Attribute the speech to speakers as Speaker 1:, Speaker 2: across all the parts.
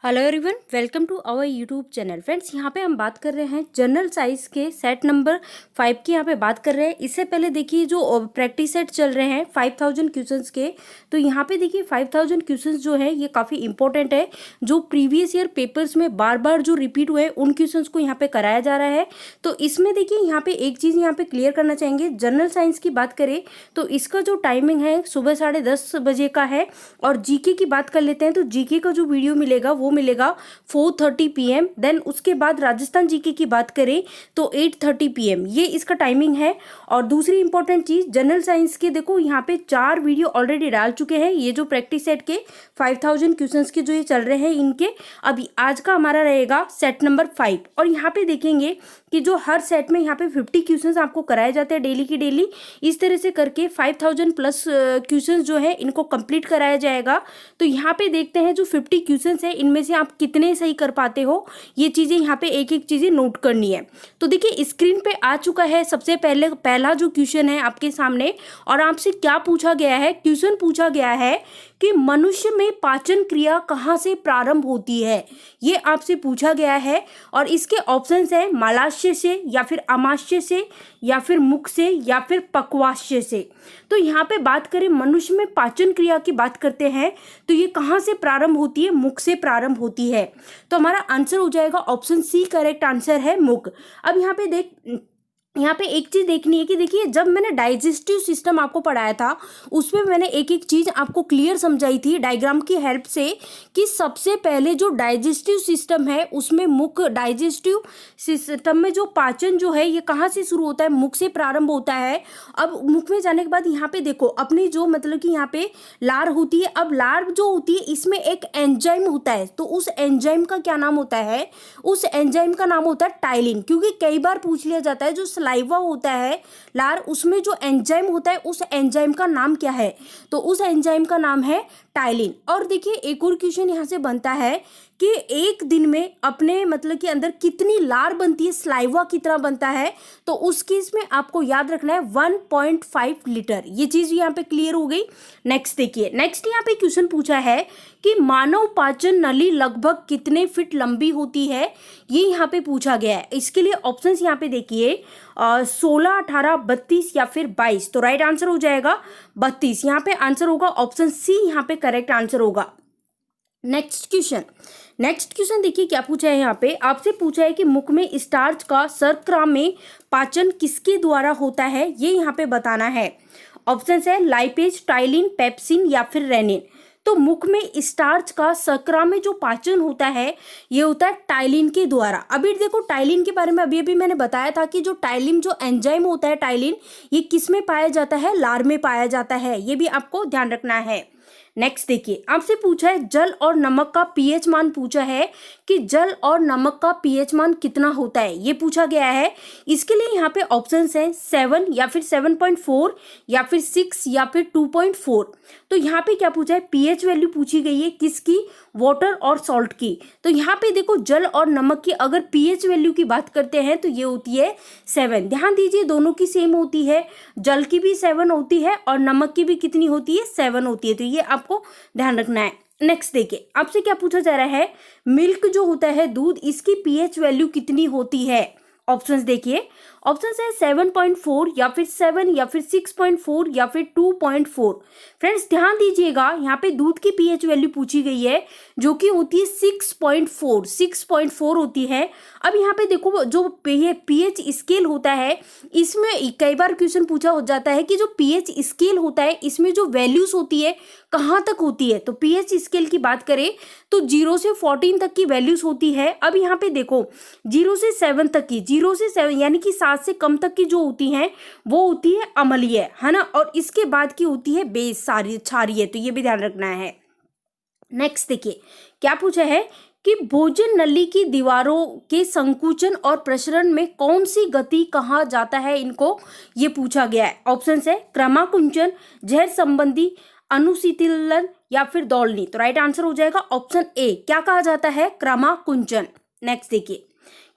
Speaker 1: Hello everyone, welcome to our YouTube channel. Friends, यहाँ पे हम बात कर रहे हैं जनरल साइंस के सेट नंबर 5 की। यहाँ पे बात कर रहे हैं। इससे पहले देखिए जो प्रैक्टिस सेट चल रहे हैं 5000 क्वेश्चंस के, तो यहाँ पे देखिए 5000 क्वेश्चंस जो है ये काफ़ी इंपॉर्टेंट है। जो प्रीवियस ईयर पेपर्स में बार बार जो रिपीट हुए उन क्वेश्चंस को यहाँ पे कराया जा रहा है। तो इसमें देखिए यहाँ पे एक चीज़ यहाँ पे क्लियर करना चाहेंगे। जनरल साइंस की बात करें तो इसका जो टाइमिंग है सुबह 10:30 बजे का है। और जीके की बात कर लेते हैं तो जीके का जो वीडियो मिलेगा वो मिलेगा 4:30 PM। देन उसके बाद राजस्थान जीके की बात करें तो 8:30 PM, ये इसका टाइमिंग है। और दूसरी इंपॉर्टेंट चीज, जनरल साइंस के देखो यहाँ पे 4 वीडियो ऑलरेडी डाल चुके हैं। ये जो प्रैक्टिस सेट के 5000 क्वेश्चंस के जो ये चल रहे हैं इनके, अभी आज का हमारा रहेगा सेट नंबर 5। और यहाँ पे देखेंगे कि जो हर सेट में यहाँ पे 50 क्वेश्चंस आपको कराए जाते हैं डेली की डेली। इस तरह से करके 5000 प्लस क्वेश्चंस जो है इनको कंप्लीट कराया जाएगा। तो यहाँ पे देखते हैं जो 50 क्वेश्चंस है इनमें से आप कितने सही कर पाते हो, ये चीजें यहाँ पे एक एक चीजें नोट करनी है। तो देखिए स्क्रीन पे आ चुका है सबसे पहला जो क्वेश्चन है आपके सामने। और आपसे क्या पूछा गया है? क्वेश्चन पूछा गया है कि मनुष्य में पाचन क्रिया कहाँ से प्रारंभ होती है, ये आपसे पूछा गया है। और इसके ऑप्शंस है मलाशय से, या फिर अमाशय से, या फिर मुख से, या फिर पक्वाशय से। तो यहाँ पे बात करें मनुष्य में पाचन क्रिया की बात करते हैं तो ये कहाँ से प्रारंभ होती है? मुख से प्रारंभ होती है। तो हमारा आंसर हो जाएगा ऑप्शन सी, करेक्ट आंसर है मुख। अब यहाँ पे एक चीज देखनी है कि देखिए जब मैंने डाइजेस्टिव सिस्टम आपको पढ़ाया था उसमें मैंने एक एक चीज आपको क्लियर समझाई थी डायग्राम की हेल्प से, कि सबसे पहले जो डाइजेस्टिव सिस्टम है उसमें मुख, डाइजेस्टिव सिस्टम में जो पाचन जो है ये कहाँ से शुरू होता है? मुख से प्रारंभ होता है। अब मुख में जाने के बाद यहाँ पे देखो अपनी जो मतलब कि यहाँ पे लार होती है। अब लार जो होती है इसमें एक एंजाइम होता है, तो उस एंजाइम का क्या नाम होता है? उस एंजाइम का नाम होता है टाइलिन। क्योंकि कई बार पूछ लिया जाता है जो सलाइवा होता है लार, उसमें जो एंजाइम होता है उस एंजाइम का नाम क्या है? तो उस एंजाइम का नाम है टाइलिन। और देखिए एक और क्वेश्चन यहाँ से बनता है कि एक दिन में अपने मतलब कि अंदर कितनी लार बनती है, सलाइवा कितना बनता है? तो उस केस में आपको याद रखना है 1.5 लीटर। ये चीज यहाँ पे क्लियर हो गई। नेक्स्ट देखिए, नेक्स्ट यहाँ पे क्वेश्चन पूछा है कि मानव पाचन नली लगभग कितने फीट लंबी होती है, ये यहाँ पे पूछा गया है। इसके लिए ऑप्शंस यहाँ पे देखिए 16, 18, 32 या फिर 22। तो राइट आंसर हो जाएगा 32। यहाँ पे आंसर होगा ऑप्शन सी, यहाँ पे करेक्ट आंसर होगा। नेक्स्ट क्वेश्चन देखिए क्या पूछा है। यहाँ पे आपसे पूछा है कि मुख में स्टार्च का शर्करा में पाचन किसके द्वारा होता है, ये यहाँ पे बताना है। ऑप्शन है लाइपेज, टाइलिन, पेप्सिन या फिर रेनिन। तो मुख में स्टार्च का शर्करा में जो पाचन होता है ये होता है टाइलिन के द्वारा। अभी देखो टाइलिन के बारे में अभी मैंने बताया था कि जो टाइलिन जो एंजाइम होता है टाइलिन, ये किस में पाया जाता है? लार में पाया जाता है। ये भी आपको ध्यान रखना है। नेक्स्ट देखिए आपसे पूछा है जल और नमक का पीएच मान पूछा है कि जल और नमक का पीएच मान कितना होता है, ये पूछा गया है। इसके लिए यहाँ पे ऑप्शंस हैं 7 या फिर 7.4 या फिर 6 या फिर 2.4। तो यहाँ पे क्या पूछा है? पीएच वैल्यू पूछी गई है किसकी? वाटर और सॉल्ट की। तो यहाँ पे देखो जल और नमक की अगर पीएच वैल्यू की बात करते हैं तो ये होती है 7। ध्यान दीजिए दोनों की सेम होती है, जल की भी 7 होती है और नमक की भी कितनी होती है? 7 होती है। तो ये आपको ध्यान रखना है। नेक्स्ट देखिए आपसे क्या पूछा जा रहा है, मिल्क जो होता है दूध, इसकी पीएच वैल्यू कितनी होती है? ऑप्शंस देखिए, ऑप्शंस है 7.4 या फिर 7 या फिर 6.4 या फिर 2.4। फ्रेंड्स ध्यान दीजिएगा यहाँ पे दूध की पीएच वैल्यू पूछी गई है जो कि होती है 6.4 होती है। अब यहाँ पे देखो जो पीएच स्केल होता है इसमें कई बार क्वेश्चन पूछा हो जाता है कि जो पीएच स्केल होता है इसमें जो वैल्यूज होती है कहाँ तक होती है? तो पीएच स्केल की बात करें तो 0 से 14 तक की वैल्यूज होती है। अब यहाँ पे देखो 0 से 7 तक की, 0 से 7 यानी कि 7 से कम तक की जो होती हैं वो होती है अम्लीय, है ना। और इसके बाद की होती है बेस, सारी क्षारीय। तो ये भी ध्यान रखना है। नेक्स्ट देखिए क्या पूछा है कि भोजन नली की दीवारों के संकुचन और प्रसरण में कौन सी गति कहा जाता है इनको, ये पूछा गया है। ऑप्शन है क्रमाकुंचन, जहर संबंधी, अनुशीतलन या फिर दौलनी। तो राइट आंसर हो जाएगा ऑप्शन ए, क्या कहा जाता है? क्रमाकुंचन। नेक्स्ट देखिए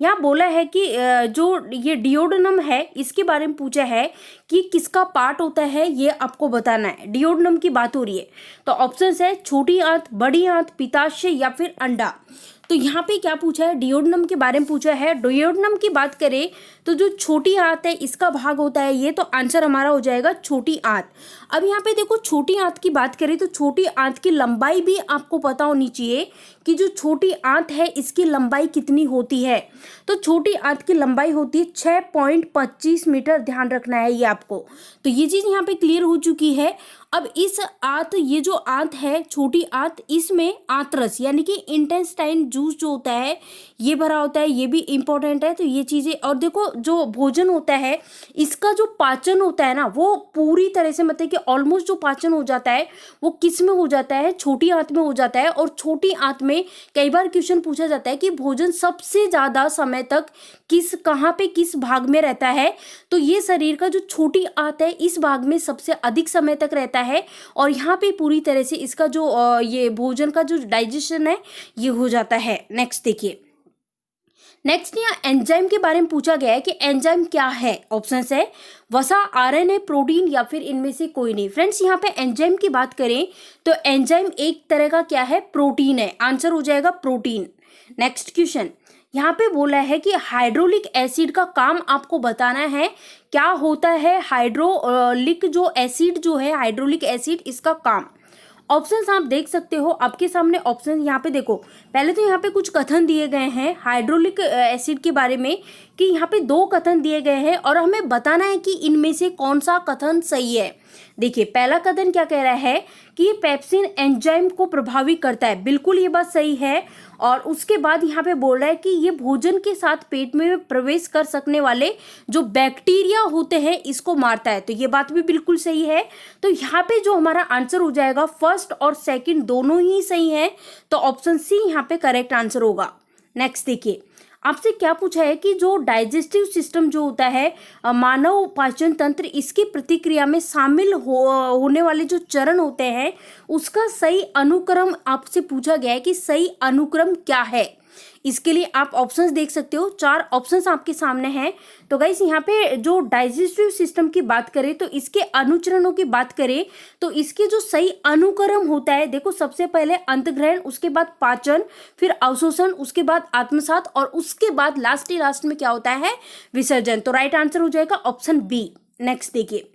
Speaker 1: यहाँ बोला है कि जो ये डिओडोनम है इसके बारे में पूछा है कि किसका पार्ट होता है, ये आपको बताना है। डिओडोनम की बात हो रही है, तो ऑप्शन है छोटी आंत, बड़ी आंत, पित्ताशय या फिर अंडा। तो यहाँ पे क्या पूछा है, डिओडोनम के बारे में पूछा है। डिओडोनम की बात करें तो जो छोटी आंत है इसका भाग होता है ये, तो आंसर हमारा हो जाएगा छोटी आंत। अब यहाँ पे देखो छोटी आंत की बात करें तो छोटी आंत की लंबाई भी आपको पता होनी चाहिए कि जो छोटी आंत है इसकी लंबाई कितनी होती है। तो छोटी आंत की लंबाई होती है 6.25 मीटर, ध्यान रखना है ये आपको। तो ये चीज़ यहाँ पे क्लियर हो चुकी है। अब इस आंत, ये जो आंत है छोटी आंत, इसमें आंतरस यानी कि इंटेस्टाइन जूस जो होता है ये भरा होता है, ये भी इंपॉर्टेंट है। तो ये चीज़ें, और देखो जो भोजन होता है इसका जो पाचन होता है ना वो पूरी तरह से मतलब कि ऑलमोस्ट जो पाचन हो जाता है वो किस में हो जाता है, छोटी आंत में हो जाता है। और छोटी आंत में कई बार क्वेश्चन पूछा जाता है कि भोजन सबसे ज़्यादा समय तक कहाँ पे किस भाग में रहता है। तो ये शरीर का जो छोटी आंत है इस भाग में सबसे अधिक समय तक रहता है, और यहाँ पे पूरी तरह से इसका जो ये भोजन का जो डाइजेशन है ये हो जाता है। नेक्स्ट देखिए, नेक्स्ट यहाँ एंजाइम के बारे में पूछा गया है कि एंजाइम क्या है। ऑप्शन है वसा, आरएनए, प्रोटीन या फिर इनमें से कोई नहीं। फ्रेंड्स यहाँ पे एंजाइम की बात करें तो एंजाइम एक तरह का क्या है, प्रोटीन है। आंसर हो जाएगा प्रोटीन। नेक्स्ट क्वेश्चन, यहाँ पे बोला है कि हाइड्रोलिक एसिड का काम आपको बताना है। क्या होता है हाइड्रोलिक जो एसिड जो है, हाइड्रोलिक एसिड, इसका काम। ऑप्शंस आप देख सकते हो आपके सामने। ऑप्शन यहाँ पे देखो, पहले तो यहाँ पे कुछ कथन दिए गए हैं हाइड्रोलिक एसिड के बारे में, कि यहाँ पे 2 कथन दिए गए हैं और हमें बताना है कि इनमें से कौन सा कथन सही है। देखिए पहला कथन क्या कह रहा है कि ये पेप्सिन एंजाइम को प्रभावित करता है, बिल्कुल ये बात सही है। और उसके बाद यहाँ पे बोल रहा है कि ये भोजन के साथ पेट में प्रवेश कर सकने वाले जो बैक्टीरिया होते हैं इसको मारता है, तो ये बात भी बिल्कुल सही है। तो यहाँ पे जो हमारा आंसर हो जाएगा, फर्स्ट और सेकंड दोनों ही सही है, तो ऑप्शन सी यहाँ पे करेक्ट आंसर होगा। नेक्स्ट देखिए, आपसे क्या पूछा है कि जो डाइजेस्टिव सिस्टम जो होता है, मानव पाचन तंत्र, इसकी प्रतिक्रिया में शामिल होने वाले जो चरण होते हैं उसका सही अनुक्रम आपसे पूछा गया है कि सही अनुक्रम क्या है। इसके लिए आप ऑप्शंस देख सकते हो, 4 ऑप्शंस आपके सामने हैं। तो गाइस यहाँ पे जो डाइजेस्टिव सिस्टम की बात करें तो इसके अनुचरणों की बात करें तो इसके जो सही अनुक्रम होता है, देखो सबसे पहले अंतग्रहण, उसके बाद पाचन, फिर अवशोषण, उसके बाद आत्मसात, और उसके बाद लास्ट में क्या होता है, विसर्जन। तो राइट आंसर हो जाएगा ऑप्शन बी। नेक्स्ट देखिए,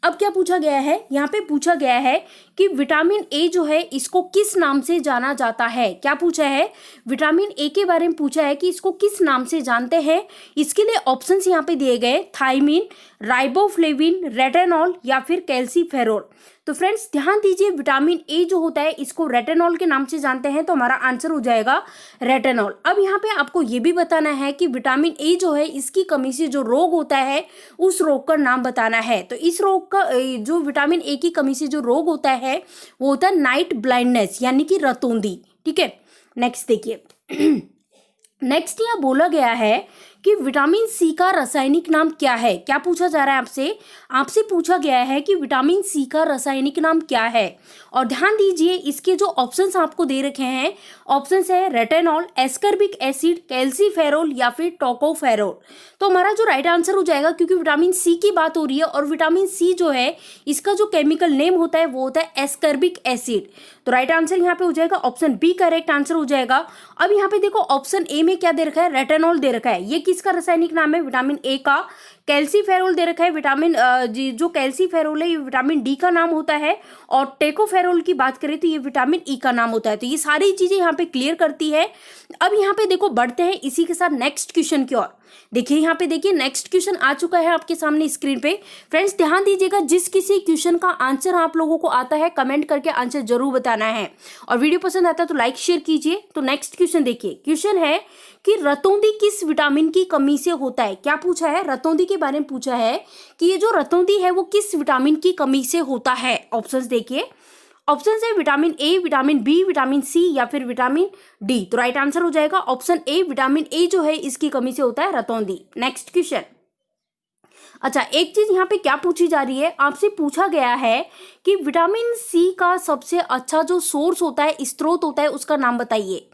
Speaker 1: अब क्या पूछा गया है, यहाँ पे पूछा गया है कि विटामिन ए जो है इसको किस नाम से जाना जाता है। क्या पूछा है, विटामिन ए के बारे में पूछा है कि इसको किस नाम से जानते हैं। इसके लिए ऑप्शंस यहाँ पे दिए गए, थायमिन, राइबोफ्लेविन, रेटिनॉल या फिर कैल्सीफेरोल। तो फ्रेंड्स ध्यान दीजिए, विटामिन ए जो होता है इसको रेटिनॉल के नाम से जानते हैं, तो हमारा आंसर हो जाएगा रेटिनॉल। अब यहाँ पे आपको ये भी बताना है कि विटामिन ए जो है इसकी कमी से जो रोग होता है उस रोग का नाम बताना है। तो इस रोग का, जो विटामिन ए की कमी से जो रोग होता है वो होता है नाइट ब्लाइंडनेस यानी कि रतौंधी। ठीक है, नेक्स्ट देखिए नेक्स्ट यहाँ बोला गया है कि विटामिन सी का रासायनिक नाम क्या है। क्या पूछा जा रहा है आपसे, आपसे पूछा गया है कि विटामिन सी का रासायनिक नाम क्या है। और ध्यान दीजिए इसके जो ऑप्शंस आपको दे रखे हैं, ऑप्शंस है रेटिनॉल, एस्कर्बिक एसिड, कैल्सीफेरोल या फिर टोकोफेरोल। तो हमारा जो राइट आंसर हो जाएगा, क्योंकि विटामिन सी की बात हो रही है और विटामिन सी जो है इसका जो केमिकल नेम होता है वो होता है एस्कर्बिक एसिड। तो राइट आंसर यहाँ पे हो जाएगा ऑप्शन बी करेक्ट आंसर हो जाएगा। अब यहाँ पे देखो ऑप्शन ए में क्या दे रखा है, रेटिनॉल दे रखा है, ये किसका रासायनिक नाम है, विटामिन ए का। कैल्सीफेरोल दे रखा है, विटामिन जो कैल्सीफेरोल है ये विटामिन डी का नाम होता है, और टेकोफेरोल की बात करें तो ये विटामिन ई का नाम होता है। तो ये सारी चीजें यहाँ पे क्लियर करती है। अब यहाँ पे देखो बढ़ते हैं इसी के साथ नेक्स्ट क्वेश्चन की ओर। देखिए यहाँ पे देखिए नेक्स्ट क्वेश्चन आ चुका है आपके सामने स्क्रीन पे। फ्रेंड्स ध्यान दीजिएगा, जिस किसी क्वेश्चन का आंसर आप लोगों को आता है कमेंट करके आंसर जरूर बताना है, और वीडियो पसंद आता है तो लाइक शेयर कीजिए। तो नेक्स्ट क्वेश्चन देखिए, क्वेश्चन है कि रतौंधी किस विटामिन की कमी से होता है। क्या पूछा है, रतौंधी के बारे में पूछा है कि ये जो रतौंधी है वो किस विटामिन की कमी से होता है। ऑप्शंस देखिए, ऑप्शन है vitamin A, vitamin B, vitamin C या फिर विटामिन डी। तो राइट आंसर हो जाएगा ऑप्शन ए, विटामिन ए जो है इसकी कमी से होता है रतौंधी। नेक्स्ट क्वेश्चन, अच्छा एक चीज यहाँ पे क्या पूछी जा रही है, आपसे पूछा गया है कि विटामिन सी का सबसे अच्छा जो सोर्स होता है, स्रोत होता है, उसका नाम बताइए।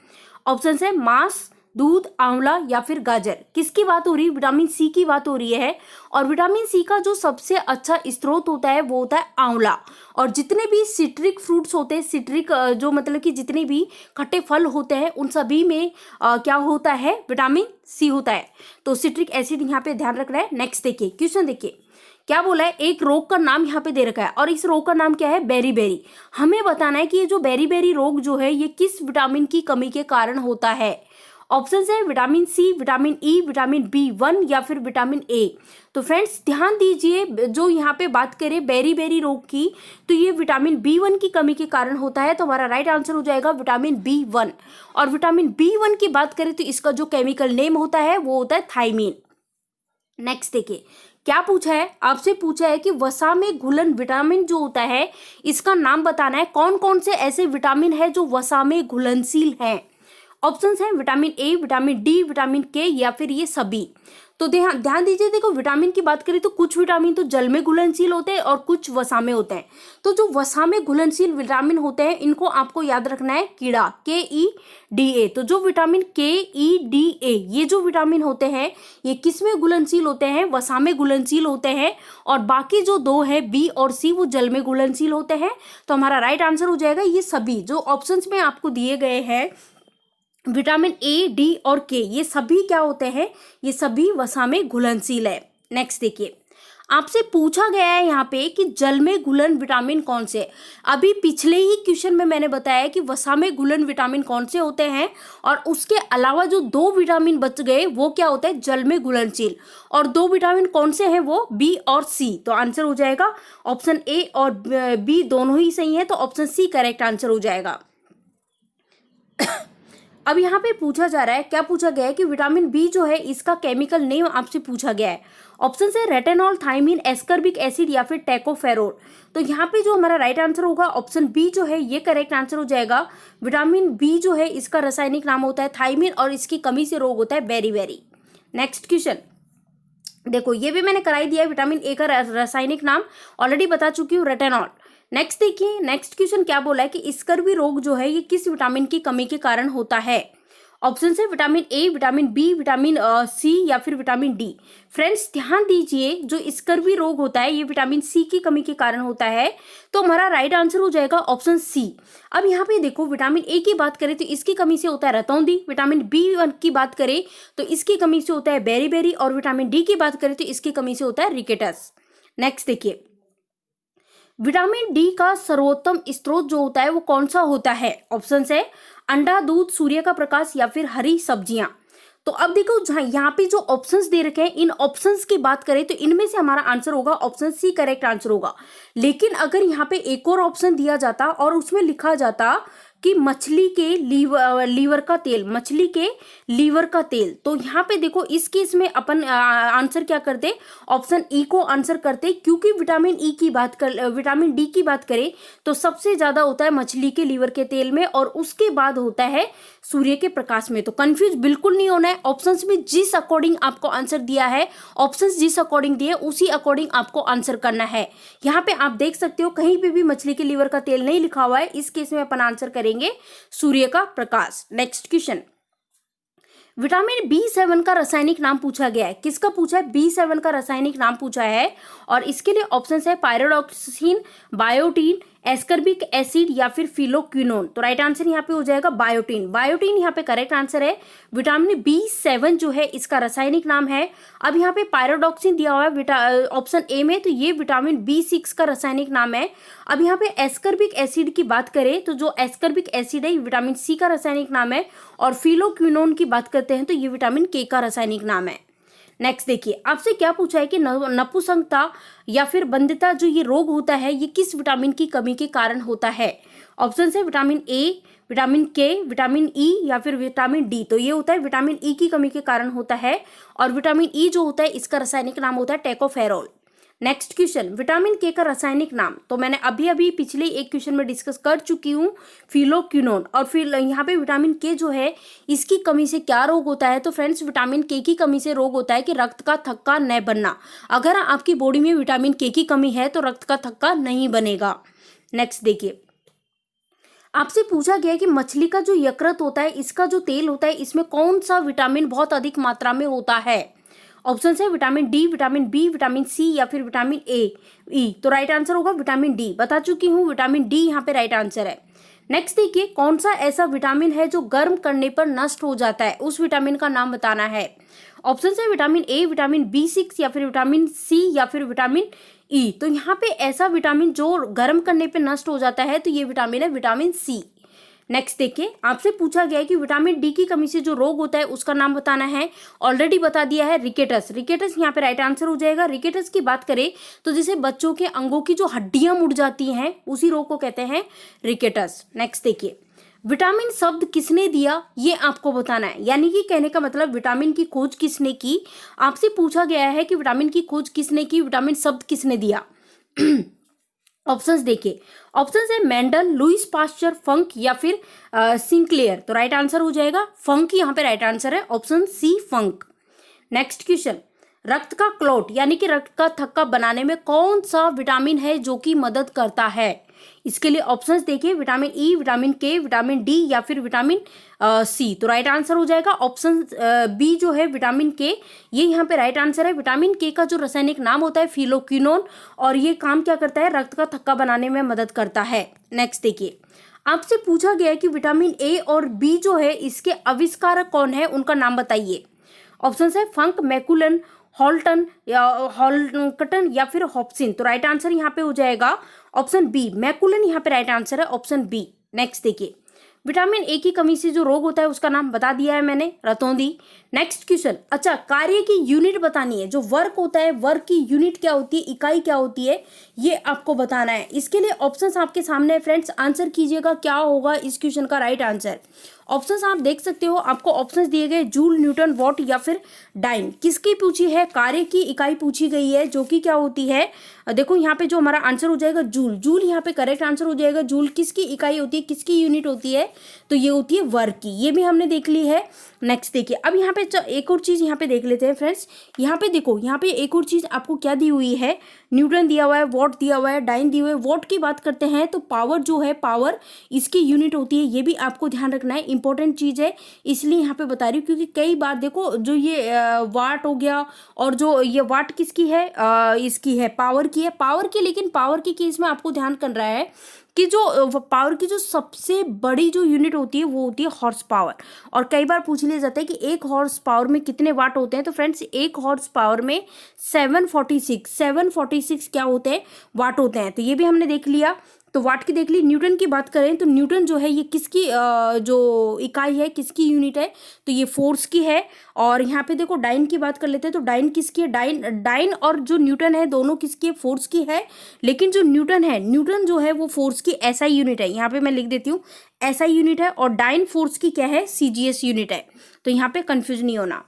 Speaker 1: ऑप्शन है मांस, दूध, आंवला या फिर गाजर। किसकी बात हो रही है? विटामिन सी की बात हो रही है। और विटामिन सी का जो सबसे अच्छा स्रोत होता है वो होता है आंवला। और जितने भी सिट्रिक फ्रूट्स होते हैं, सिट्रिक जो मतलब कि जितने भी खट्टे फल होते हैं उन सभी में क्या होता है? विटामिन सी होता है। तो सिट्रिक एसिड यहाँ पे ध्यान रखना है। नेक्स्ट देखिए क्वेश्चन, देखिए क्या बोला है, एक रोग का नाम यहाँ पे दे रखा है और इस रोग का नाम क्या है? Beriberi. हमें बताना है कि ये जो बेरी बेरी रोग जो है ये किस विटामिन की कमी के कारण होता है। ऑप्शन है vitamin C, vitamin E, vitamin B1 या फिर विटामिन ए। तो फ्रेंड्स ध्यान दीजिए, जो यहाँ पे बात करें बेरी बेरी रोग की, तो ये विटामिन B1 की कमी के कारण होता है। तो हमारा राइट आंसर हो जाएगा विटामिन B1। और विटामिन B1 की बात करें तो इसका जो केमिकल नेम होता है वो होता है थायमीन। नेक्स्ट देखिए क्या पूछा है, आपसे पूछा है कि वसा में घुलन विटामिन जो होता है इसका नाम बताना है। कौन कौन से ऐसे विटामिन है जो वसा में घुलनशील हैं? ऑप्शंस हैं vitamin A, vitamin D, vitamin के या फिर ये सभी। तो ध्यान दीजिए, देखो विटामिन की बात करें तो कुछ विटामिन तो जल में घुलनशील होते हैं और कुछ वसा में होते हैं। तो जो वसा में घुलनशील विटामिन होते हैं इनको आपको याद रखना है कीड़ा, KEDA। तो जो विटामिन KEDA ये जो विटामिन होते हैं ये किस में घुलनशील होते हैं? वसा में घुलनशील होते हैं। और बाकी जो दो है B और C वो जल में घुलनशील होते हैं। तो हमारा राइट आंसर हो जाएगा ये सभी जो ऑप्शंस में आपको दिए गए हैं, विटामिन ए, डी और के, ये सभी क्या होते हैं? ये सभी वसा में घुलनशील है। नेक्स्ट देखिए आपसे पूछा गया है यहाँ पे कि जल में घुलन विटामिन कौन से। अभी पिछले ही क्वेश्चन में मैंने बताया कि वसा में घुलन विटामिन कौन से होते हैं और उसके अलावा जो दो विटामिन बच गए वो क्या होता है? जल में घुलनशील। और दो विटामिन कौन से हैं? वो B और C। तो आंसर हो जाएगा ऑप्शन A और B दोनों ही सही है। तो ऑप्शन C करेक्ट आंसर हो जाएगा। अब यहाँ पे पूछा जा रहा है, क्या पूछा गया है कि विटामिन बी जो है इसका केमिकल नेम आपसे पूछा गया है। ऑप्शन है रेटेनॉल, थायमीन, एस्कर्बिक एसिड या फिर टेकोफेरोल। तो यहाँ पे जो हमारा राइट आंसर होगा ऑप्शन बी जो है ये करेक्ट आंसर हो जाएगा। विटामिन बी जो है इसका रासायनिक नाम होता है थायमीन और इसकी कमी से रोग होता है बेरी बेरी। नेक्स्ट क्वेश्चन देखो, ये भी मैंने कराई दिया है। विटामिन ए का रासायनिक नाम ऑलरेडी बता चुकी हूँ, रेटेनॉल। नेक्स्ट देखिए नेक्स्ट क्वेश्चन क्या बोला है कि स्कर्वी रोग जो है ये किस विटामिन की कमी के कारण होता है। ऑप्शन है vitamin A, vitamin B, vitamin C या फिर विटामिन डी। फ्रेंड्स ध्यान दीजिए, जो स्कर्वी रोग होता है ये विटामिन सी की कमी के कारण होता है। तो हमारा राइट आंसर हो जाएगा ऑप्शन सी। अब यहाँ पे देखो विटामिन ए की बात करें तो इसकी कमी से होता है रतौंधी। विटामिन B1 की बात करें तो इसकी कमी से होता है बेरी बेरी। और विटामिन डी की बात करें तो इसकी कमी से होता है रिकेटस। नेक्स्ट देखिए विटामिन डी का सर्वोत्तम स्रोत जो होता है वो कौन सा होता है। ऑप्शन है अंडा, दूध, सूर्य का प्रकाश या फिर हरी सब्जियां। तो अब देखो यहाँ पे जो ऑप्शंस दे रखे हैं इन ऑप्शंस की बात करें तो इनमें से हमारा आंसर होगा ऑप्शन सी करेक्ट आंसर होगा। लेकिन अगर यहाँ पे एक और ऑप्शन दिया जाता और उसमें लिखा जाता कि मछली के लीवर का तेल, मछली के लीवर का तेल, तो यहाँ पे देखो इस केस में अपन आंसर क्या करते? ऑप्शन ई को आंसर करते, क्योंकि विटामिन ई की बात कर विटामिन डी की बात करें तो सबसे ज्यादा होता है मछली के लीवर के तेल में और उसके बाद होता है सूर्य के प्रकाश में। तो कंफ्यूज बिल्कुल नहीं होना है। ऑप्शंस में जिस अकॉर्डिंग आपको आंसर दिया है, ऑप्शंस जिस अकॉर्डिंग दिए उसी अकॉर्डिंग आपको आंसर करना है। यहाँ पे आप देख सकते हो कहीं पे भी मछली के लीवर का तेल नहीं लिखा हुआ है। इस केस में अपन आंसर करेंगे सूर्य का प्रकाश। नेक्स्ट क्वेश्चन विटामिन B7 का रासायनिक नाम पूछा गया है। किसका पूछा है? B7 का रासायनिक नाम पूछा है और इसके लिए ऑप्शन है पायरोडॉक्सिन, बायोटीन, एस्कर्बिक एसिड या फिर फिलोक्विनोन। तो राइट आंसर यहाँ पे हो जाएगा बायोटीन। बायोटीन यहाँ पे करेक्ट आंसर है। विटामिन B7 जो है इसका रासायनिक नाम है। अब यहाँ पे पायरोडॉक्सिन दिया हुआ है ऑप्शन ए में, तो ये विटामिन B6 का रासायनिक नाम है। अब यहाँ पे एस्कर्बिक एसिड की बात करें तो जो एस्कर्बिक एसिड है विटामिन सी का रासायनिक नाम है और फिलोक्विनोन की बात करते हैं तो ये विटामिन के का रासायनिक नाम है। नेक्स्ट देखिए आपसे क्या पूछा है कि नपुंसकता या फिर बंध्यता जो ये रोग होता है ये किस विटामिन की कमी के कारण होता है। ऑप्शन है विटामिन ए, विटामिन के, विटामिन ई या फिर विटामिन डी। तो ये होता है विटामिन ई की कमी के कारण होता है और विटामिन ई जो होता है इसका रासायनिक नाम होता है टेकोफेरोल। नेक्स्ट क्वेश्चन विटामिन के का रासायनिक नाम, तो मैंने अभी पिछले एक क्वेश्चन में डिस्कस कर चुकी हूँ, फिलोक्विनोन। और फिर यहाँ पे विटामिन के जो है इसकी कमी से क्या रोग होता है। तो फ्रेंड्स विटामिन के की कमी से रोग होता है कि रक्त का थक्का न बनना। अगर आपकी बॉडी में विटामिन के की कमी है तो रक्त का थक्का नहीं बनेगा। नेक्स्ट देखिए आपसे पूछा गया है कि मछली का जो यकृत होता है, इसका जो तेल होता है, इसमें कौन सा विटामिन बहुत अधिक मात्रा में होता है। ऑप्शन है vitamin D, vitamin B, vitamin C या फिर विटामिन ए, ई। तो राइट आंसर होगा विटामिन डी। बता चुकी हूँ, विटामिन डी यहाँ पे राइट आंसर है। नेक्स्ट देखिए, कौन सा ऐसा विटामिन है जो गर्म करने पर नष्ट हो जाता है, उस विटामिन का नाम बताना है। ऑप्शन है विटामिन ए, विटामिन B6 या फिर विटामिन सी या फिर विटामिन ई। तो यहाँ पे ऐसा विटामिन जो गर्म करने पे नष्ट हो जाता है, तो ये विटामिन है विटामिन सी। नेक्स्ट देखिए, आपसे पूछा गया है कि विटामिन डी की कमी से जो रोग होता है उसका नाम बताना है। ऑलरेडी बता दिया है, रिकेटस। रिकेटस यहाँ पे राइट आंसर हो जाएगा। रिकेटस की बात करें तो जैसे बच्चों के अंगों की जो हड्डियां मुड़ जाती हैं, उसी रोग को कहते हैं रिकेटस। नेक्स्ट देखिए, विटामिन शब्द किसने दिया, ये आपको बताना है। यानी कि कहने का मतलब विटामिन की खोज किसने की। आपसे पूछा गया है कि विटामिन की खोज किसने की, विटामिन शब्द किसने दिया। ऑप्शंस देखिए, ऑप्शंस है मेंडल, लुइस पास्चर, फंक या फिर सिंक्लेयर। तो राइट आंसर हो जाएगा फंक, यहाँ पे राइट आंसर है ऑप्शन सी, फंक। नेक्स्ट क्वेश्चन, रक्त का क्लॉट यानी कि रक्त का थक्का बनाने में कौन सा विटामिन है जो कि मदद करता है। इसके लिए ऑप्शंस देखिए, विटामिन ई, विटामिन के, विटामिन डी या फिर विटामिन सी। तो राइट आंसर हो जाएगा ऑप्शन बी जो है विटामिन के, ये यहाँ पे राइट आंसर है। विटामिन के का जो रासायनिक नाम होता है फिलोक्विनोन, और ये काम क्या करता है, रक्त का थक्का बनाने में मदद करता है। नेक्स्ट देखिए, आपसे पूछा गया है कि विटामिन ए और बी जो है इसके आविष्कारक कौन है, उनका नाम बताइए। ऑप्शन है फंक, मैकुलन, हॉल्टन या हॉल्कटन या फिर हॉप्सिन। तो राइट आंसर यहाँ पे हो जाएगा ऑप्शन बी, मैकुलन यहाँ पे राइट आंसर है ऑप्शन बी। नेक्स्ट देखिए, विटामिन ए की कमी से जो रोग होता है उसका नाम बता दिया है मैंने, रतौंधी। नेक्स्ट क्वेश्चन, अच्छा कार्य की यूनिट बतानी है। जो वर्क होता है, वर्क की यूनिट क्या होती है, इकाई क्या होती है, ये आपको बताना है। इसके लिए ऑप्शंस आपके सामने है फ्रेंड्स, आंसर कीजिएगा क्या होगा इस क्वेश्चन का राइट आंसर। ऑप्शंस आप देख सकते हो, आपको ऑप्शंस दिए गए जूल, न्यूटन, वॉट या फिर डाइन। किसकी पूछी है, कार्य की इकाई पूछी गई है, जो कि क्या होती है। देखो यहाँ पे जो हमारा आंसर हो जाएगा जूल, जूल यहाँ पे करेक्ट आंसर हो जाएगा। जूल किसकी इकाई होती है, किसकी यूनिट होती है, तो ये होती है वर्क की। ये भी हमने देख ली है। नेक्स्ट देखिए, अब यहाँ पे एक और चीज यहाँ पे देख लेते हैं फ्रेंड्स। यहाँ पे देखो, यहाँ पे एक और चीज आपको क्या दी हुई है, न्यूटन दिया हुआ है, वॉट दिया हुआ है, डाइन दिया हुआ है। वॉट की बात करते हैं तो पावर जो है, पावर इसकी यूनिट होती है। ये भी आपको ध्यान रखना है, इंपॉर्टेंट चीज है, इसलिए यहाँ पे बता रही हूँ। क्योंकि कई बार देखो, जो ये वाट हो गया और जो ये वाट किसकी है, इसकी है, पावर की है, पावर की। लेकिन पावर की केस में आपको ध्यान करना है कि जो पावर की जो सबसे बड़ी जो यूनिट होती है वो होती है हॉर्स पावर। और कई बार पूछ लिया जाता है कि एक हॉर्स पावर में कितने वाट होते हैं। तो फ्रेंड्स, एक हॉर्स पावर में 746 क्या होते हैं, वाट होते हैं। तो ये भी हमने देख लिया। तो वाट की देख ली। न्यूटन की बात करें तो न्यूटन जो है ये किसकी जो इकाई है, किसकी यूनिट है, तो ये फोर्स की है। और यहाँ पे देखो डाइन की बात कर लेते हैं तो डाइन किसकी है, डाइन और जो न्यूटन है दोनों किसकी है, फोर्स की है। लेकिन जो न्यूटन है, न्यूटन जो है वो फोर्स की एसआई यूनिट है। यहाँ पे मैं लिख देती हूँ, एसआई यूनिट है। और डाइन फोर्स की क्या है, सीजीएस यूनिट है। तो यहाँ पे कंफ्यूज नहीं होना।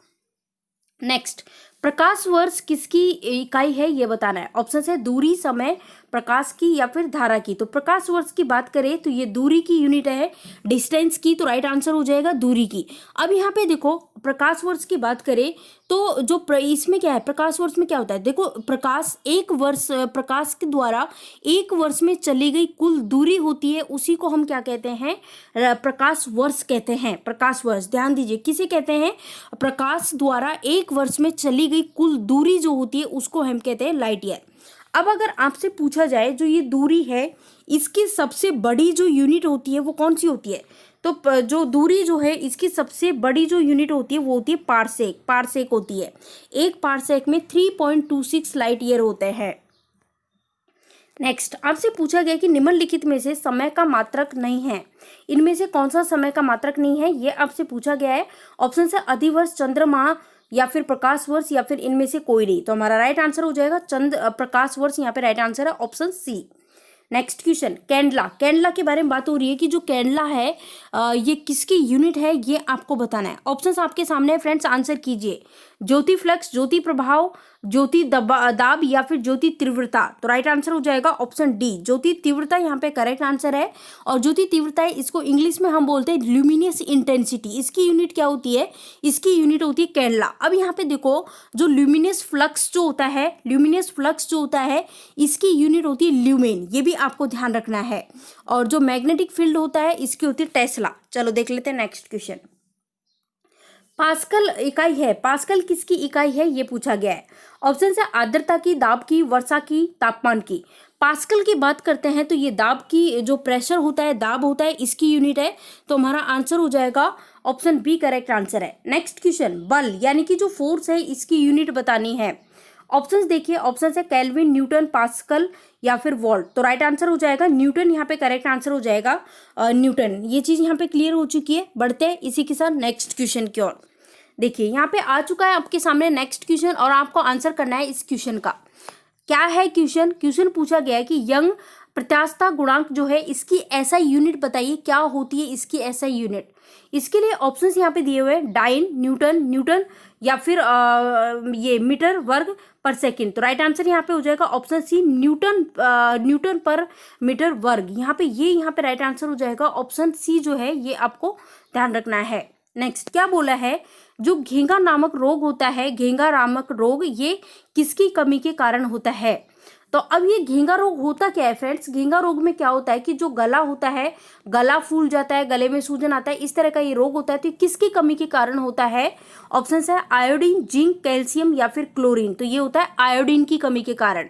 Speaker 1: नेक्स्ट, प्रकाश वर्ष किसकी इकाई है, ये बताना है। ऑप्शन है दूरी, समय, प्रकाश की या फिर धारा की। तो प्रकाश वर्ष की बात करें तो ये दूरी की यूनिट है, डिस्टेंस की। तो राइट आंसर हो जाएगा दूरी की। अब यहाँ पे देखो, प्रकाश वर्ष की बात करें तो जो इसमें क्या है, प्रकाश वर्ष में क्या होता है, देखो प्रकाश एक वर्ष, प्रकाश के द्वारा एक वर्ष में चली गई कुल दूरी होती है, उसी को हम क्या कहते हैं, प्रकाश वर्ष कहते हैं। प्रकाश वर्ष ध्यान दीजिए, किसे कहते हैं, प्रकाश द्वारा एक वर्ष में चली गई कुल दूरी जो होती है उसको हम कहते हैं लाइट ईयर। अब अगर आपसे पूछा जाए जो ये दूरी है, इसकी सबसे बड़ी जो यूनिट होती है वो कौन सी होती है, तो जो दूरी जो है इसकी सबसे बड़ी जो यूनिट होती है वो होती है पारसेक। पारसेक होती है, एक पारसेक में 3.26 लाइट ईयर होते हैं। नेक्स्ट, आपसे पूछा गया कि निम्नलिखित में से समय का मात्रक नहीं है, इनमें से कौन सा समय का मात्रक नहीं है, ये आपसे पूछा गया है। ऑप्शन है अधिवर्ष, चंद्रमाह या फिर प्रकाश वर्ष या फिर इनमें से कोई नहीं। तो हमारा राइट आंसर हो जाएगा प्रकाश वर्ष, यहाँ पे राइट आंसर है option C. Next question, Kandla. Kandla के बारे में बात हो रही है कि जो कैंडला है ये किसकी यूनिट है, ये आपको बताना है। ऑप्शंस आपके सामने है फ्रेंड्स, आंसर कीजिए। ज्योति फ्लक्स, ज्योति प्रभाव, ज्योति दाब या फिर ज्योति तीव्रता। तो राइट आंसर हो जाएगा ऑप्शन डी, ज्योति तीव्रता यहाँ पे करेक्ट आंसर है। और ज्योति तीव्रता है, इसको इंग्लिश में हम बोलते हैं ल्यूमिनस इंटेंसिटी। इसकी यूनिट क्या होती है? इसकी यूनिट होती है कैंडला। अब यहाँ पे देखो, जो ल्यूमिनस फ्लक्स जो होता है, ल्यूमिनस फ्लक्स जो होता है, इसकी यूनिट होती है ल्यूमेन, ये भी आपको ध्यान रखना है। और जो मैग्नेटिक फील्ड होता है, इसकी होती है टेस्ला। चलो देख लेते हैं नेक्स्ट क्वेश्चन। पास्कल इकाई है, पास्कल किसकी इकाई है, ये पूछा गया है। ऑप्शन है आर्द्रता की, दाब की, वर्षा की, तापमान की। पास्कल की बात करते हैं तो ये दाब की, जो प्रेशर होता है, दाब होता है, इसकी यूनिट है। तो हमारा आंसर हो जाएगा ऑप्शन बी, करेक्ट आंसर है। नेक्स्ट क्वेश्चन, बल यानी कि जो फोर्स है, इसकी यूनिट बतानी है। ऑप्शंस देखिए, ऑप्शन है केल्विन, न्यूटन, पास्कल या फिर वोल्ट। तो राइट आंसर हो जाएगा न्यूटन, यहाँ पे करेक्ट आंसर हो जाएगा न्यूटन। ये चीज यहाँ पे क्लियर हो चुकी है। बढ़ते हैं इसी के साथ नेक्स्ट क्वेश्चन की ओर। देखिए यहाँ पे आ चुका है आपके सामने नेक्स्ट क्वेश्चन, और आपको आंसर करना है इस क्वेश्चन का। क्या है क्वेश्चन? क्वेश्चन पूछा गया है कि यंग प्रत्यास्थता गुणांक जो है, इसकी एसआई यूनिट बताइए, क्या होती है इसकी एसआई यूनिट। इसके लिए ऑप्शंस यहाँ पे दिए हुए हैं, डाइन, न्यूटन या फिर ये मीटर वर्ग पर सेकंड। तो राइट आंसर यहाँ पे हो जाएगा ऑप्शन सी, न्यूटन पर मीटर वर्ग। यहाँ पे राइट आंसर हो जाएगा ऑप्शन सी जो है, ये आपको ध्यान रखना है। नेक्स्ट क्या बोला है? जो घेंगा नामक रोग होता है, घेंगा नामक रोग, ये किसकी कमी के कारण होता है? तो अब ये घेंगा रोग होता क्या है फ्रेंड्स? घेंगा रोग में क्या होता है कि जो गला होता है, गला फूल जाता है, गले में सूजन आता है, इस तरह का ये रोग होता है। तो किसकी कमी के कारण होता है? ऑप्शन है आयोडीन, जिंक, कैल्शियम या फिर क्लोरीन। तो ये होता है आयोडीन की कमी के कारण।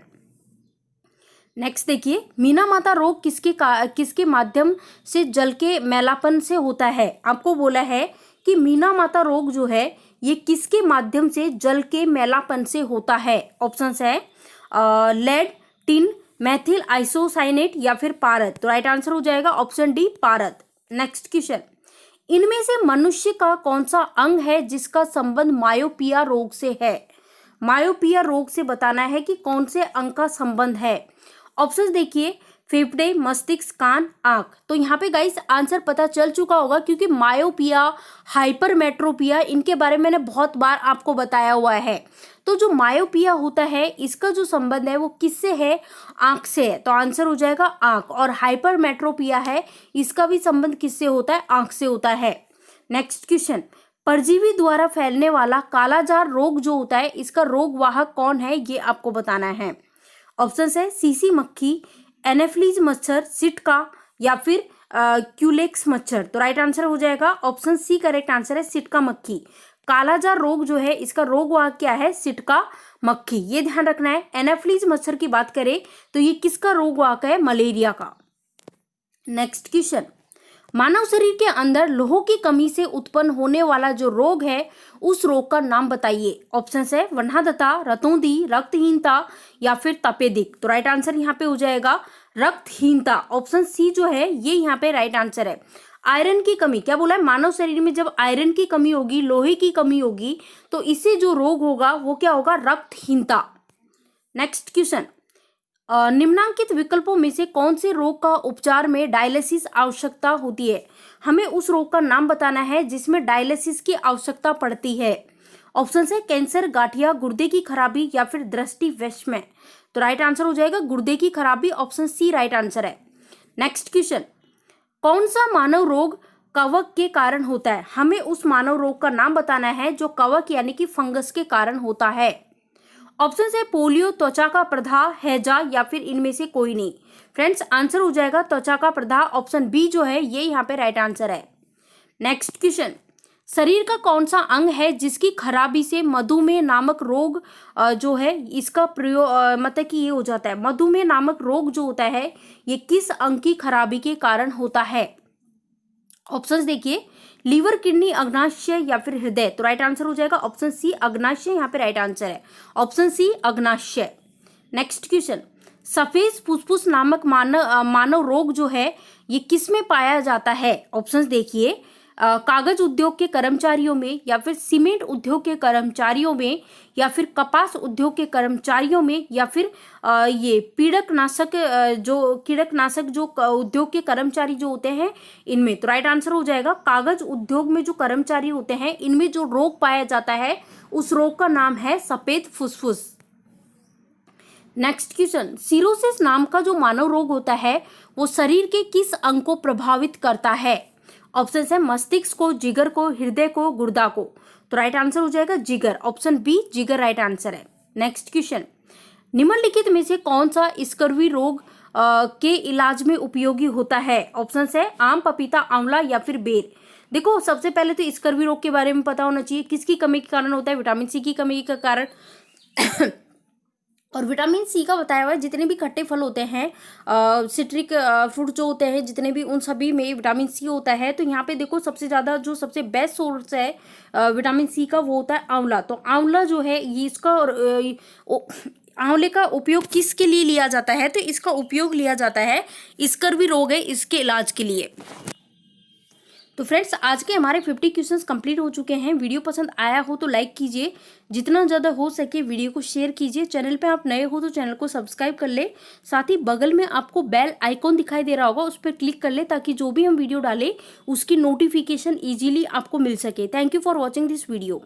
Speaker 1: नेक्स्ट देखिए, मीना माता रोग किसके माध्यम से जल के मैलापन से होता है? आपको बोला है कि मीना माता रोग जो है, ये किसके माध्यम से जल के मैलापन से होता है? ऑप्शंस है लेड, टिन, मैथिल आइसोसाइनेट या फिर पारद। तो राइट आंसर हो जाएगा ऑप्शन डी, पारद। नेक्स्ट क्वेश्चन, इनमें से मनुष्य का कौन सा अंग है जिसका संबंध मायोपिया रोग से है? मायोपिया रोग से बताना है कि कौन से अंग का संबंध है। ऑप्शंस देखिए, फेफड़े, मस्तिष्क, कान, आंख। तो यहाँ पे गाइस आंसर पता चल चुका होगा, क्योंकि मायोपिया, हाइपरमेट्रोपिया, इनके बारे में मैंने बहुत बार आपको बताया हुआ है। तो जो मायोपिया होता है, इसका जो संबंध है वो किससे है? आंख से है। तो आंसर हो जाएगा आंख। और हाइपरमेट्रोपिया है, इसका भी संबंध किससे होता है? आंख से होता है। नेक्स्ट क्वेश्चन, परजीवी द्वारा फैलने वाला कालाजार रोग जो होता है, इसका रोगवाहक कौन है, ये आपको बताना है। ऑप्शन है सीसी मक्खी, एनेफ्लीज मच्छर, सिटका या फिर क्यूलेक्स मच्छर। तो राइट आंसर हो जाएगा ऑप्शन सी, करेक्ट आंसर है सिटका मक्खी। कालाजार रोग जो है, इसका रोगवाहक क्या है? सिटका मक्खी, ये ध्यान रखना है। एनेफ्लीज मच्छर की बात करें तो ये किसका रोगवाहक है? मलेरिया का। नेक्स्ट क्वेश्चन, मानव शरीर के अंदर लोह की कमी से उत्पन्न होने वाला जो रोग है, उस रोग का नाम बताइए। ऑप्शन है वन्हादता, रतौंधी, रक्तहीनता या फिर तपेदिक। तो राइट आंसर यहाँ पे हो जाएगा रक्तहीनता। ऑप्शन सी जो है, ये यहाँ पे राइट आंसर है। आयरन की कमी, क्या बोला है? मानव शरीर में जब आयरन की कमी होगी, लोहे की कमी होगी, तो इससे जो रोग होगा वो क्या होगा? रक्तहीनता। नेक्स्ट क्वेश्चन, निम्नांकित विकल्पों में से कौन से रोग का उपचार में डायलिसिस आवश्यकता होती है? हमें उस रोग का नाम बताना है जिसमें डायलिसिस की आवश्यकता पड़ती है। ऑप्शन है कैंसर, गांठिया, गुर्दे की खराबी या फिर दृष्टि वैषम्य। तो राइट आंसर हो जाएगा गुर्दे की खराबी। ऑप्शन सी राइट आंसर है। नेक्स्ट क्वेश्चन, कौन सा मानव रोग कवक के कारण होता है? हमें उस मानव रोग का नाम बताना है जो कवक यानी कि फंगस के कारण होता है। ऑप्शन है पोलियो, त्वचा का प्रदाह, हैजा या फिर इनमें से कोई नहीं। फ्रेंड्स आंसर हो जाएगा त्वचा का प्रदाह। ऑप्शन बी जो है, ये यहाँ पे राइट आंसर है। नेक्स्ट क्वेश्चन, शरीर का कौन सा अंग है जिसकी खराबी से मधुमेह नामक रोग जो है, इसका प्रयोग मतलब कि ये हो जाता है। मधुमेह नामक रोग जो होता है, ये किस अंग की खराबी के कारण होता है? ऑप्शंस देखिए, लीवर, किडनी, अग्नाशय या फिर हृदय। तो राइट आंसर हो जाएगा ऑप्शन सी, अग्नाशय यहाँ पे राइट आंसर है। ऑप्शन सी अग्नाशय। नेक्स्ट क्वेश्चन, सफेद फुसफुस नामक मानव रोग जो है, ये किस में पाया जाता है? ऑप्शंस देखिए, कागज उद्योग के कर्मचारियों में या फिर सीमेंट उद्योग के कर्मचारियों में या फिर कपास उद्योग के कर्मचारियों में या फिर ये कीटनाशक जो उद्योग के कर्मचारी जो होते हैं, इनमें। तो राइट आंसर हो जाएगा कागज उद्योग में जो कर्मचारी होते हैं, इनमें जो रोग पाया जाता है, उस रोग का नाम है सफेद फुसफुस। नेक्स्ट क्वेश्चन, सिरोसिस नाम का जो मानव रोग होता है वो शरीर के किस अंग को प्रभावित करता है? ऑप्शन है मस्तिष्क को, जिगर को, हृदय को, गुर्दा को। तो राइट आंसर हो जाएगा जिगर, ऑप्शन बी जिगर राइट आंसर है। नेक्स्ट क्वेश्चन, निम्नलिखित में से कौन सा स्कर्वी रोग के इलाज में उपयोगी होता है? ऑप्शन है आम, पपीता, आंवला या फिर बेर। देखो सबसे पहले तो स्कर्वी रोग के बारे में पता होना चाहिए, किसकी कमी के कारण होता है? विटामिन सी की कमी के कारण। और विटामिन सी का बताया हुआ है जितने भी खट्टे फल होते हैं, सिट्रिक फ्रूट जो होते हैं जितने भी, उन सभी में विटामिन सी होता है। तो यहाँ पे देखो सबसे ज़्यादा जो सबसे बेस्ट सोर्स है विटामिन सी का वो होता है आंवला। तो आंवला जो है ये इसका आंवले का उपयोग किसके लिए लिया जाता है? तो इसका उपयोग लिया जाता है स्कर्वी रोग है इसके इलाज के लिए। तो फ्रेंड्स आज के हमारे 50 क्वेश्चंस कंप्लीट हो चुके हैं। वीडियो पसंद आया हो तो लाइक कीजिए, जितना ज़्यादा हो सके वीडियो को शेयर कीजिए। चैनल पे आप नए हो तो चैनल को सब्सक्राइब कर ले, साथ ही बगल में आपको बेल आइकॉन दिखाई दे रहा होगा उस पर क्लिक कर ले ताकि जो भी हम वीडियो डालें उसकी नोटिफिकेशन ईजिली आपको मिल सके। Thank you for watching this video.